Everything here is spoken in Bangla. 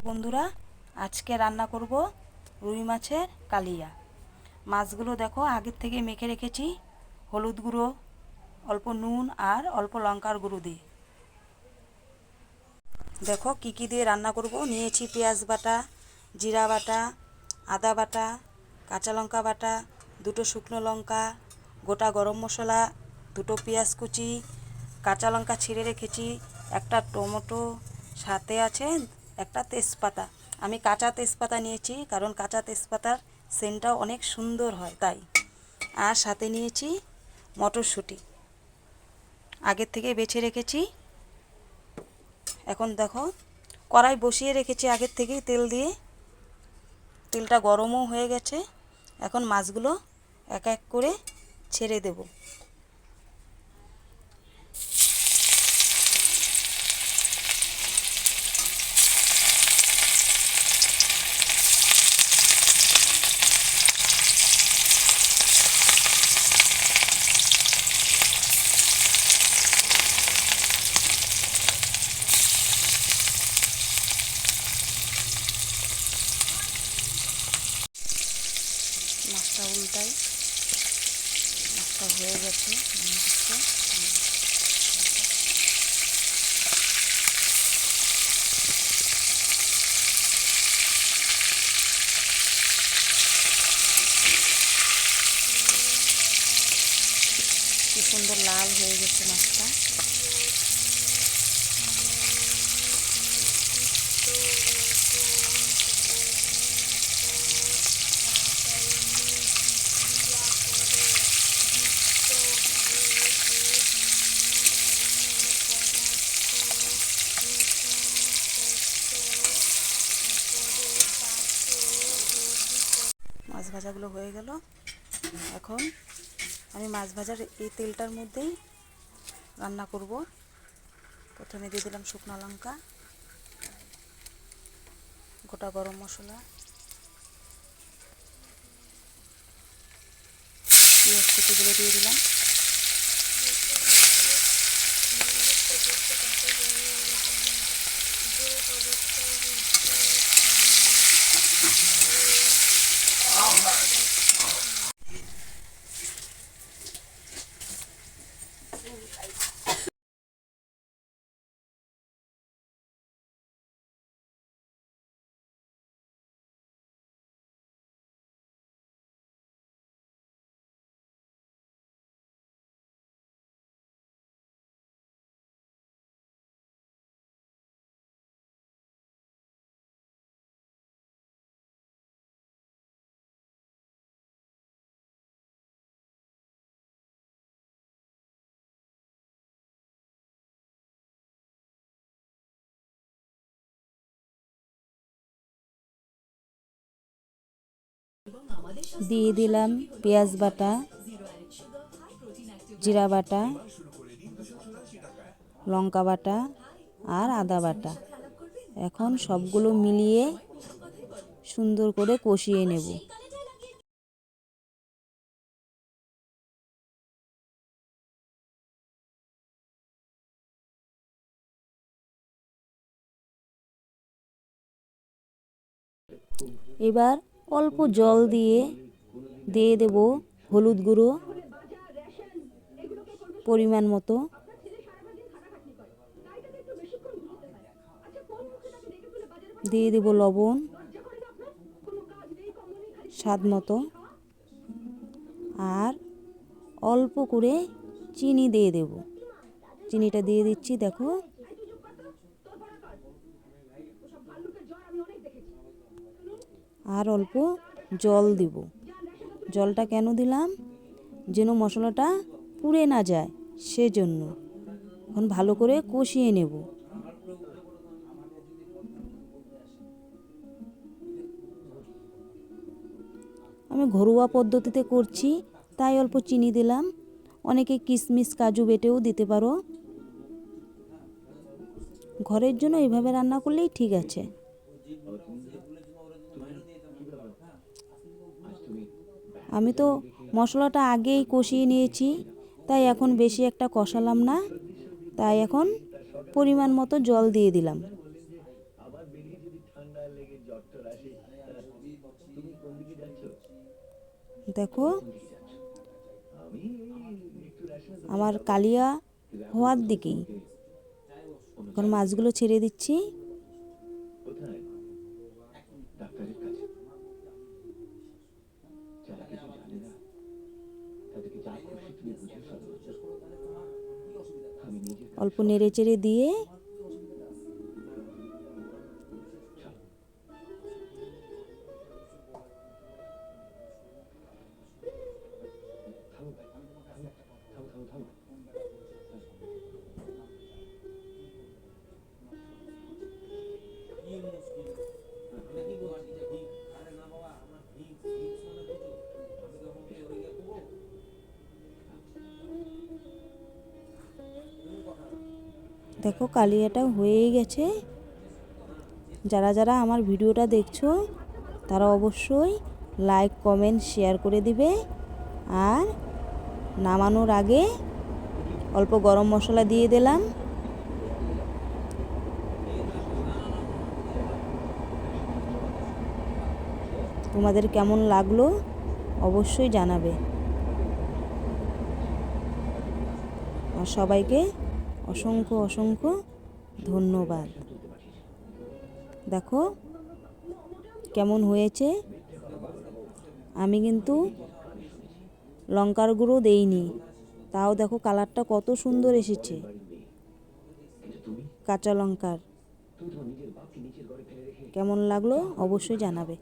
বন্ধুরা, আজকে রান্না করব রুই মাছের কালিয়া। মাছগুলো দেখো আগের থেকে মেখে রেখেছি হলুদ গুঁড়ো, অল্প নুন আর অল্প লঙ্কার গুঁড়ো দিয়ে। দেখো কি কি দিয়ে রান্না করব। নিয়েছি পেঁয়াজ বাটা, জিরা বাটা, আদা বাটা, কাঁচা লঙ্কা বাটা, দুটো শুকনো লঙ্কা, গোটা গরম মশলা, দুটো পেঁয়াজ কুচি, কাঁচা লঙ্কা ছিঁড়ে রেখেছি, একটা টমেটো, সাথে আছে একটা তেজপাতা। আমি কাঁচা তেজপাতা নিয়েছি কারণ কাঁচা তেজপাতার সেন্টটাও অনেক সুন্দর হয় তাই। আর সাথে নিয়েছি মটরশুঁটি, আগের থেকে বেছে রেখেছি। এখন দেখো কড়াই বসিয়ে রেখেছি আগের থেকেই তেল দিয়ে, তেলটা গরমও হয়ে গেছে। এখন মাছগুলো এক এক করে ছেড়ে দেব। মাছটা উল্টাই, মাছটা হয়ে গেছে মনে হচ্ছে। কি সুন্দর লাল হয়ে গেছে মাছটা। মাছ ভাজাগুলো হয়ে গেল। এখন আমি মাছ ভাজার এই তেলটার মধ্যেই রান্না করব। প্রথমে দিয়ে দিলাম শুকনো লঙ্কা, গোটা গরম মশলা, পেঁয়াজ কুচিগুলো দিয়ে দিলাম। দিয়ে দিলাম পেঁয়াজ বাটা, জিরা বাটা, লঙ্কা বাটা আর আদা বাটা। এখন সবগুলো মিলিয়ে সুন্দর করে কষিয়ে নেব। এবার অল্প জল দিয়ে দেব হলুদ গুঁড়ো পরিমাণ মতো, দিয়ে দেব লবণ স্বাদ মতো, আর অল্প করে চিনি দিয়ে দেব। চিনিটা দিয়ে দিচ্ছি দেখো। আর অল্প জল দিব। জলটা কেন দিলাম? যেন মশলাটা পুড়ে না যায় সেজন্য। এখন ভালো করে কষিয়ে নেব। আমি ঘরোয়া পদ্ধতিতে করছি তাই অল্প চিনি দিলাম। অনেকে কিশমিশ কাজু বেটেও দিতে পারো। ঘরের জন্য এইভাবে রান্না করলেই ঠিক আছে। আমি তো মশলাটা আগেই কষিয়ে নিয়েছি, তাই এখন বেশি একটা কষালাম না। তাই এখন পরিমাণ মতো জল দিয়ে দিলাম। দেখো আমার কালিয়া হওয়ার দিকেই। এখন মাছগুলো ছেড়ে দিচ্ছি। অল্প নেড়ে চেড়ে দিয়ে দেখো কালিয়াটা হয়েই গেছে। যারা যারা আমার ভিডিওটা দেখছো তারা অবশ্যই লাইক কমেন্ট শেয়ার করে দিবে। আর নামানোর আগে অল্প গরম মশলা দিয়ে দিলাম। তোমাদের কেমন লাগলো অবশ্যই জানাবে। আর সবাইকে অসংখ্য অসংখ্য ধন্যবাদ। দেখো কেমন হয়েছে। আমি কিন্তু লঙ্কার গুঁড়ো দেইনি, তাও দেখো কালারটা কত সুন্দর এসেছে কাঁচা লঙ্কার। কেমন লাগলো অবশ্যই জানাবে।